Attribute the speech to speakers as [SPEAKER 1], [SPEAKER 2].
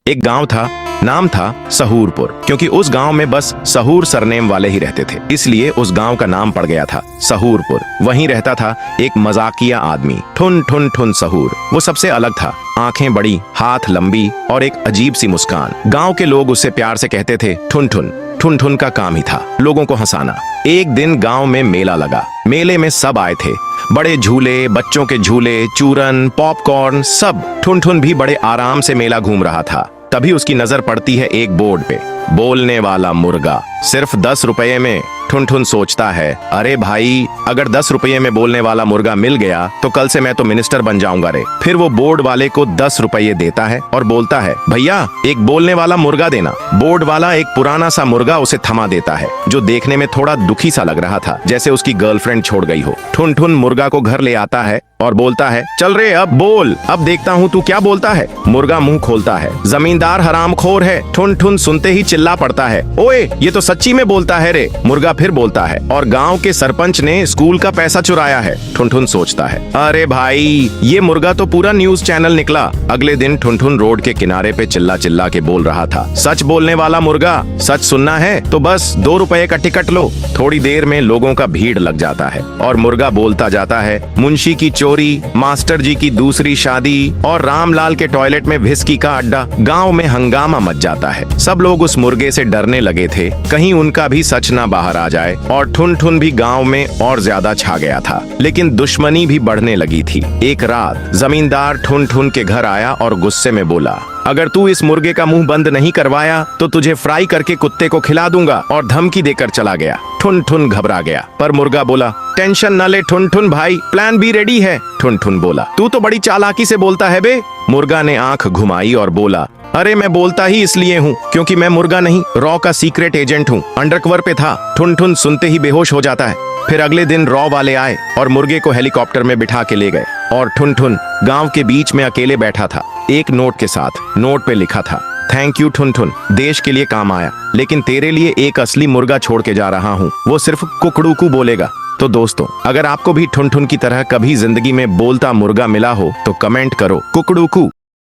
[SPEAKER 1] एक गांव था, नाम था सहूरपुर। क्योंकि उस गांव में बस सहूर सरनेम वाले ही रहते थे, इसलिए उस गांव का नाम पड़ गया था सहूरपुर। वहीं रहता था एक मजाकिया आदमी, ठुन ठुन ठुन सहूर। वो सबसे अलग था, आंखें बड़ी, हाथ लंबी और एक अजीब सी मुस्कान। गांव के लोग उससे प्यार से कहते थे ठुन ठुन। ठुन ठुन का काम ही था लोगों को हंसाना। एक दिन गांव में मेला लगा। मेले में सब आए थे, बड़े झूले, बच्चों के झूले, चूरन, पॉपकॉर्न, सब। ठुन ठुन भी बड़े आराम से मेला घूम रहा था। तभी उसकी नजर पड़ती है एक बोर्ड पे, बोलने वाला मुर्गा, सिर्फ 10 रुपये में। ठुन ठुन सोचता है, अरे भाई, अगर 10 रुपये में बोलने वाला मुर्गा मिल गया तो कल से मैं तो मिनिस्टर बन जाऊंगा रे। फिर वो बोर्ड वाले को 10 रुपये देता है और बोलता है, भैया एक बोलने वाला मुर्गा देना। बोर्ड वाला एक पुराना सा मुर्गा उसे थमा देता है, जो देखने में थोड़ा दुखी सा लग रहा था, जैसे उसकी गर्लफ्रेंड छोड़ गई हो। ठुन ठुन मुर्गा को घर ले आता है और बोलता है, चल रे अब बोल, अब देखता हूँ तू क्या बोलता है। मुर्गा मुंह खोलता है, जमींदार हरामखोर है। ठुन ठुन सुनते ही चिल्ला पड़ता है, ओए ये तो सच्ची में बोलता है रे। मुर्गा फिर बोलता है, और गांव के सरपंच ने स्कूल का पैसा चुराया है। ठुन ठुन सोचता है, अरे भाई, ये मुर्गा तो पूरा न्यूज चैनल निकला। अगले दिन ठुन ठुन रोड के किनारे पे चिल्ला चिल्ला के बोल रहा था, सच बोलने वाला मुर्गा, सच सुनना है तो बस 2 रुपए का टिकट लो। थोड़ी देर में लोगों का भीड़ लग जाता है और मुर्गा बोलता जाता है, मुंशी की चोरी, मास्टर जी की दूसरी शादी और रामलाल के टॉयलेट में व्हिस्की का अड्डा। गांव में हंगामा मच जाता है। सब लोग उस मुर्गे से डरने लगे थे, कहीं उनका भी सच ना बाहर आ जाए। और ठुन ठुन भी गांव में और ज्यादा छा गया था, लेकिन दुश्मनी भी बढ़ने लगी थी। एक रात जमींदार ठुन ठुन के घर आया और गुस्से में बोला, अगर तू इस मुर्गे का मुंह बंद नहीं करवाया तो तुझे फ्राई करके कुत्ते को खिला दूंगा, और धमकी देकर चला गया। ठुन ठुन घबरा गया, पर मुर्गा बोला, टेंशन न ले ठुन ठुन भाई, प्लान बी रेडी है। ठुन ठुन बोला, तू तो बड़ी चालाकी से बोलता है बे। मुर्गा ने आंख घुमाई और बोला, अरे मैं बोलता ही इसलिए हूँ क्योंकि मैं मुर्गा नहीं, रॉ का सीक्रेट एजेंट हूँ, अंडरकवर पे था। ठुन ठुन सुनते ही बेहोश हो जाता है। फिर अगले दिन रॉ वाले आए और मुर्गे को हेलीकॉप्टर में बिठा के ले गए, और ठुन ठुन गांव के बीच में अकेले बैठा था, एक नोट के साथ। नोट पे लिखा था, थैंक यू ठुन ठुन, देश के लिए काम आया, लेकिन तेरे लिए एक असली मुर्गा छोड़ के जा रहा हूँ, वो सिर्फ कुकड़ूकू बोलेगा। तो दोस्तों, अगर आपको भी ठुन ठुन की तरह कभी जिंदगी में बोलता मुर्गा मिला हो तो कमेंट करो कुकड़ूकू।